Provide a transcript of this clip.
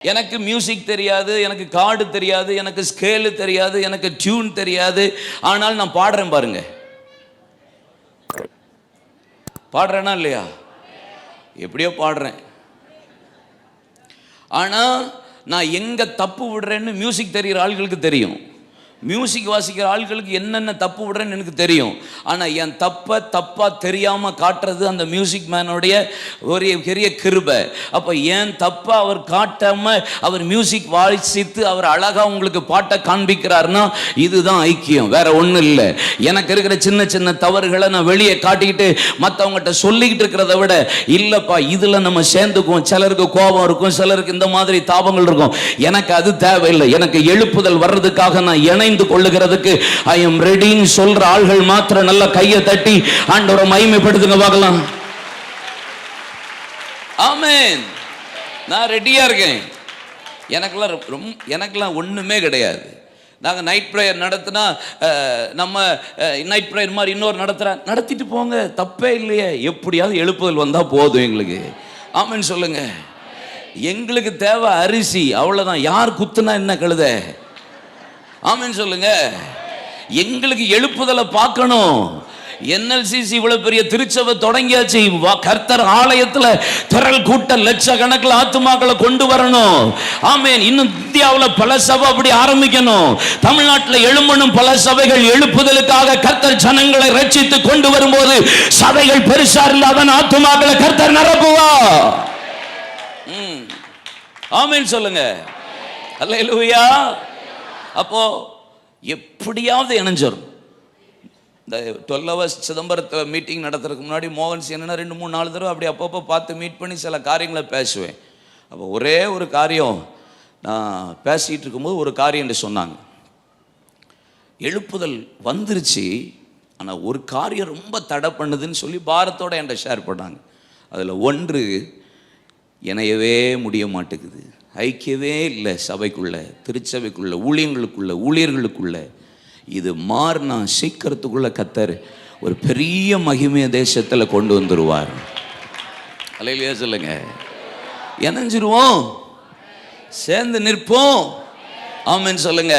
எனக்கு மியூசிக் தெரியாது, எனக்கு கார்டு தெரியாது, எனக்கு ஸ்கேலு தெரியாது, எனக்கு டியூன் தெரியாது. ஆனால் நான் பாடுறேன் பாருங்க. பாடுறேனா இல்லையா? எப்படியோ பாடுறேன். ஆனால் நான் எங்கே தப்பு விடுறேன்னு மியூசிக் தெரிகிற ஆள்களுக்கு தெரியும். மியூசிக் வாசிக்கிற ஆள்களுக்கு என்னென்ன தப்பு விடுறேன்னு எனக்கு தெரியும். ஆனால் என் தப்பாக தெரியாமல் காட்டுறது அந்த மியூசிக் மேனுடைய ஒரு பெரிய கிருபை. அப்போ என் தப்பை அவர் காட்டாமல் அவர் மியூசிக் வாசித்து அவர் அழகாக உங்களுக்கு பாட்டை காண்பிக்கிறாருன்னா இதுதான் ஐக்கியம், வேற ஒன்றும் இல்லை. எனக்கு இருக்கிற சின்ன சின்ன தவறுகளை நான் வெளியே காட்டிக்கிட்டு மற்றவங்ககிட்ட சொல்லிக்கிட்டு இருக்கிறத விட இல்லைப்பா இதில் நம்ம சேர்ந்துக்குவோம். சிலருக்கு கோபம் இருக்கும், சிலருக்கு இந்த மாதிரி தாபங்கள் இருக்கும். எனக்கு அது தேவையில்லை. எனக்கு எழுப்புதல் வர்றதுக்காக நான் கொள்ளுகிறதுக்கு ஐ எம் ரெடின்னு சொல்ற ஆள்கள் மாத்திரம் நல்ல கையை தட்டி ஆண்டவரை மகிமைப்படுத்துங்க பார்க்கலாம். ஆமென். நான் ரெடியா இருக்கேன். எனக்கெல்லாம் ஒண்ணுமே கிடையாது. நாங்கள் நைட் ப்ரேயர் நடத்தினா நம்ம நைட் ப்ரேயர் மாதிரி இன்னொரு நடத்திட்டு போங்க, தப்பே இல்லையே. எப்படியாவது எழுப்புதல் வந்தா போதும் எங்களுக்கு. ஆமென் சொல்லுங்க. எங்களுக்கு தேவை அரிசி, அவ்வளவுதான். யார் குத்துனா என்ன கழுத? ஆமென் சொல்லுங்க. எங்களுக்கு எழுப்புதலை பார்க்கணும். என்எல்சிசி இவ்வளவு பெரிய திருச்சபை தொடங்கியாச்சு. கர்த்தர் ஆலயத்துல திரள் கூட்ட லட்சக்கணக்கில் ஆத்துமாக்களை கொண்டு வரணும். ஆமென். இன்னும் இந்தியாவில் பல சபை அப்படி ஆரம்பிக்கணும். தமிழ்நாட்டில் எழும்பணும் பல சபைகள். எழுப்புதலுக்காக கர்த்தர் ஜனங்களை ரட்சித்து கொண்டு வரும்போது சபைகள் பெருசா இல்லாத ஆத்துமாக்களை கர்த்தர் நிரப்புவா. ஆமென் சொல்லுங்க. அல்லேலூயா. அப்போ எப்படியாவது இணைஞ்சிடும். இந்த 12 hours சிதம்பரத்தை மீட்டிங் நடத்துறதுக்கு முன்னாடி மோகன் என்னன்னா 2-3-4 தடவை அப்படி அப்பப்போ பார்த்து மீட் பண்ணி சில காரியங்களை பேசுவேன். அப்போ ஒரே ஒரு காரியம் நான் பேசிகிட்டு இருக்கும்போது ஒரு காரியம் சொன்னாங்க. எழுப்புதல் வந்துருச்சு, ஆனால் ஒரு காரியம் ரொம்ப தடை பண்ணுதுன்னு சொல்லி பாரத்தோட என்கிட்ட ஷேர் பண்ணாங்க. அதில் ஒன்று இணையவே முடிய மாட்டேங்குது, ஐக்கியவே இல்லை சபைக்குள்ள, திருச்சபைக்குள்ள, ஊழியர்களுக்குள்ள. இது மாறினா சீக்கிரத்துக்குள்ள கர்த்தர் ஒரு பெரிய மகிமைய தேசத்தில் கொண்டு வந்துருவார். அல்லேலூயா சொல்லுங்க. இணைஞ்சிருவோம், சேர்ந்து நிற்போம். ஆமென் சொல்லுங்க.